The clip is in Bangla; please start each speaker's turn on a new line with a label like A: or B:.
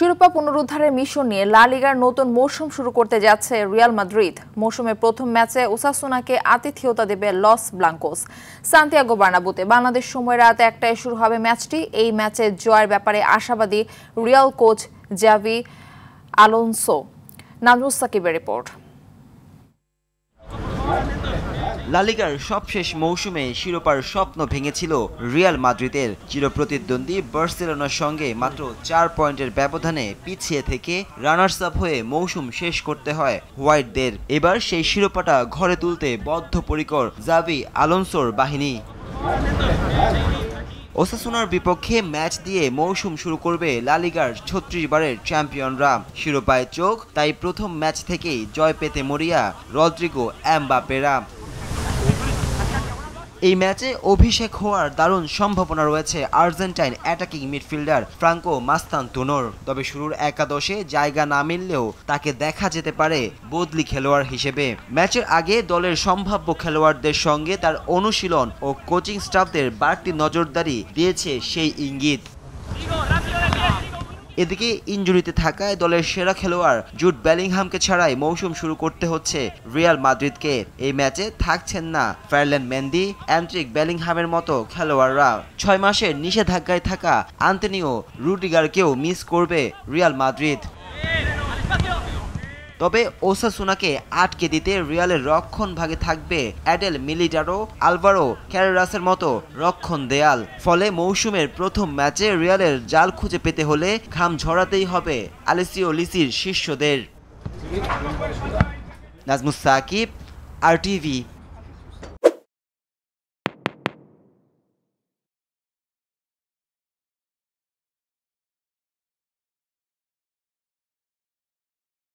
A: শিরোপা পুনরুদ্ধারের মিশন নিয়ে লা লিগার নতুন মৌসুম শুরু করতে যাচ্ছে রিয়াল মাদ্রিদ। মৌসুমের প্রথম ম্যাচে ওসাসুনাকে আতিথেয়তা দেবে লস ব্লাঙ্কোস। সান্তিয়াগো বার্নাব্যুতে বাংলাদেশ সময় রাত ১টায় শুরু হবে ম্যাচটি। এই ম্যাচে জয়ের ব্যাপারে আশাবাদী রিয়াল কোচ জাভি আলোনসো। নাজমুস সাকিবের রিপোর্ট।
B: লা লিগার সবশেষ মৌসুমে শিরোপার স্বপ্ন ভেঙেছিল রিয়াল মাদ্রিদের। চিরপ্রতিদ্বন্দ্বী বার্সেলোনার সঙ্গে মাত্র ৪ পয়েন্টের ব্যবধানে পিছিয়ে থেকে রানার্স আপ হয়ে মৌসুম শেষ করতে হয় হোয়াইটদের। এবার সেই শিরোপাটা ঘরে তুলতে বদ্ধপরিকর জাভি আলোনসোর বাহিনী। ওসাসুনার বিপক্ষে ম্যাচ দিয়ে মৌসুম শুরু করবে লা লিগার ৩৬ বারের চ্যাম্পিয়নরা। শিরোপায় চোখ, তাই প্রথম ম্যাচ থেকেই জয় পেতে মরিয়া রদ্রিগো এমবাপেরা। এই ম্যাচে অভিষেক হওয়ার দারুণ সম্ভাবনা রয়েছে আর্জেন্টাইন অ্যাটাকিং মিডফিল্ডার ফ্রাঙ্কো মাস্তানতুনোর। তবে শুরুর একাদশে জায়গা না মিললেও তাকে দেখা যেতে পারে বদলি খেলোয়াড় হিসেবে। ম্যাচের আগে দলের সম্ভাব্য খেলোয়াড়দের সঙ্গে তার অনুশীলন ও কোচিং স্টাফদের বাড়তি নজরদারি দিয়েছে সেই ইঙ্গিত। এদিকে ইনজুরিতে থাকায় দলের সেরা খেলোয়াড় জুড বেলিংহামকে ছাড়াই মৌসুম শুরু করতে হচ্ছে রিয়াল মাদ্রিদকে। এই ম্যাচে থাকছেন না ফার্ল্যান্ড মেন্দি, অ্যান্ড্রিক বেলিংহামের মতো খেলোয়াড়রা। ৬ মাসের নিষেধাজ্ঞায় থাকা আন্তোনিও রুডিগারকেও মিস করবে রিয়াল মাদ্রিদ। তবে ওসাসুনাকে আটকে দিতে রিয়ালের রক্ষণ ভাগে থাকবে অ্যাডেল মিলিটারো, আলভারো ক্যারেরাসের মতো রক্ষণ দেয়াল। ফলে মৌসুমের প্রথম ম্যাচে রিয়ালের জাল খুঁজে পেতে হলে ঘাম ঝরাতেই হবে আলেসিও লিসির শিষ্যদের। নাজমুস সাকিব, RTV।